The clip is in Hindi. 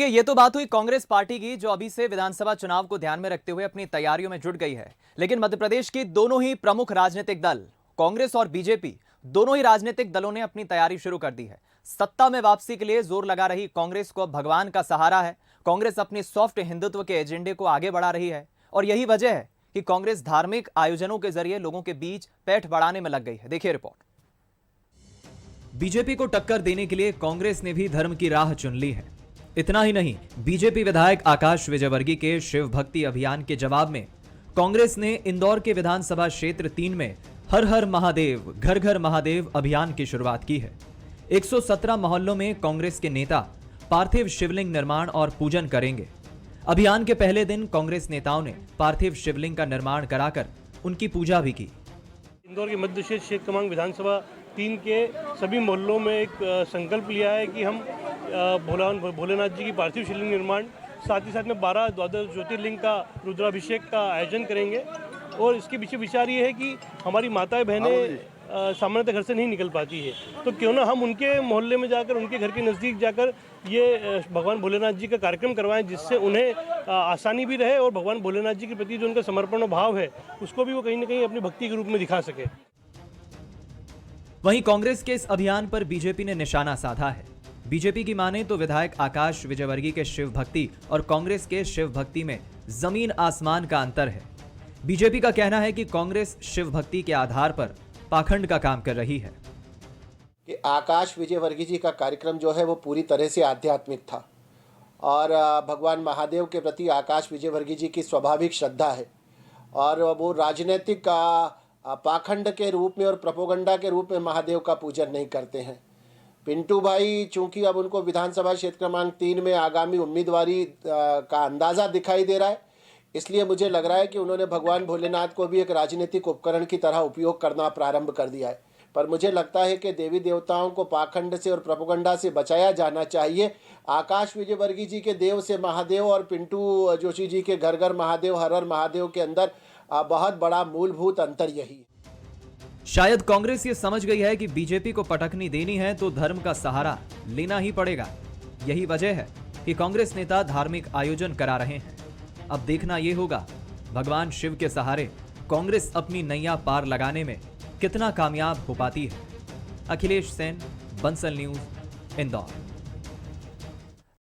ये तो बात हुई कांग्रेस पार्टी की, जो अभी से विधानसभा चुनाव को ध्यान में रखते हुए अपनी तैयारियों में जुट गई है। लेकिन मध्य प्रदेश की दोनों ही प्रमुख राजनीतिक दल, कांग्रेस और बीजेपी, दोनों ही राजनीतिक दलों ने अपनी तैयारी शुरू कर दी है। सत्ता में वापसी के लिए जोर लगा रही कांग्रेस को अब भगवान का सहारा है। कांग्रेस अपनी सॉफ्ट हिंदुत्व के एजेंडे को आगे बढ़ा रही है और यही वजह है कि कांग्रेस धार्मिक आयोजनों के जरिए लोगों के बीच पैठ बढ़ाने में लग गई है। देखिए रिपोर्ट। बीजेपी को टक्कर देने के लिए कांग्रेस ने भी धर्म की राह चुन ली है। इतना ही नहीं, बीजेपी विधायक आकाश विजयवर्गीय के शिव भक्ति अभियान के जवाब में कांग्रेस ने इंदौर के विधानसभा क्षेत्र 3 में हर हर महादेव घर घर महादेव अभियान की शुरुआत की है। 117 मोहल्लों में कांग्रेस के नेता पार्थिव शिवलिंग निर्माण और पूजन करेंगे। अभियान के पहले दिन कांग्रेस नेताओं ने पार्थिव शिवलिंग का निर्माण कराकर उनकी पूजा भी की। इंदौर के मध्य क्षेत्र क्रमांक विधानसभा 3 के सभी मोहल्लों में एक संकल्प लिया है कि हम भोलेनाथ जी की पार्थिव शिवलिंग निर्माण, साथ ही साथ में 12 द्वादश ज्योतिर्लिंग का रुद्राभिषेक का आयोजन करेंगे। और इसके पीछे विचार ये है कि हमारी माताएं बहनें सामान्यतः घर से नहीं निकल पाती है, तो क्यों ना हम उनके मोहल्ले में जाकर, उनके घर के नज़दीक जाकर ये भगवान भोलेनाथ जी का कार्यक्रम करवाएं, जिससे उन्हें आसानी भी रहे और भगवान भोलेनाथ जी के प्रति जो उनका समर्पण भाव है उसको भी वो कहीं ना कहीं अपनी भक्ति के रूप में दिखा सके। वहीं कांग्रेस के इस अभियान पर बीजेपी ने निशाना साधा है। बीजेपी की माने तो विधायक आकाश विजयवर्गीय के शिव भक्ति और कांग्रेस के शिव भक्ति में जमीन आसमान का अंतर है। बीजेपी का कहना है कि कांग्रेस शिव भक्ति के आधार पर पाखंड का काम कर रही है। कि आकाश विजयवर्गीय जी का कार्यक्रम जो है वो पूरी तरह से आध्यात्मिक था और भगवान महादेव के प्रति आकाश विजयवर्गीय जी की स्वाभाविक श्रद्धा है और वो राजनीतिक पाखंड के रूप में और प्रोपोगंडा के रूप में महादेव का पूजन नहीं करते हैं। पिंटू भाई चूंकि अब उनको विधानसभा क्षेत्र क्रमांक 3 में आगामी उम्मीदवारी का अंदाज़ा दिखाई दे रहा है, इसलिए मुझे लग रहा है कि उन्होंने भगवान भोलेनाथ को भी एक राजनीतिक उपकरण की तरह उपयोग करना प्रारंभ कर दिया है। पर मुझे लगता है कि देवी देवताओं को पाखंड से और प्रोपोगंडा से बचाया जाना चाहिए। आकाश विजयवर्गीय जी के देव से महादेव और पिंटू जोशी जी के घर घर महादेव हर हर महादेव के अंदर बहुत बड़ा मूलभूत अंतर यही है। शायद कांग्रेस ये समझ गई है कि बीजेपी को पटकनी देनी है तो धर्म का सहारा लेना ही पड़ेगा। यही वजह है कि कांग्रेस नेता धार्मिक आयोजन करा रहे हैं। अब देखना यह होगा भगवान शिव के सहारे कांग्रेस अपनी नैया पार लगाने में कितना कामयाब हो पाती है। अखिलेश सेन, बंसल न्यूज, इंदौर।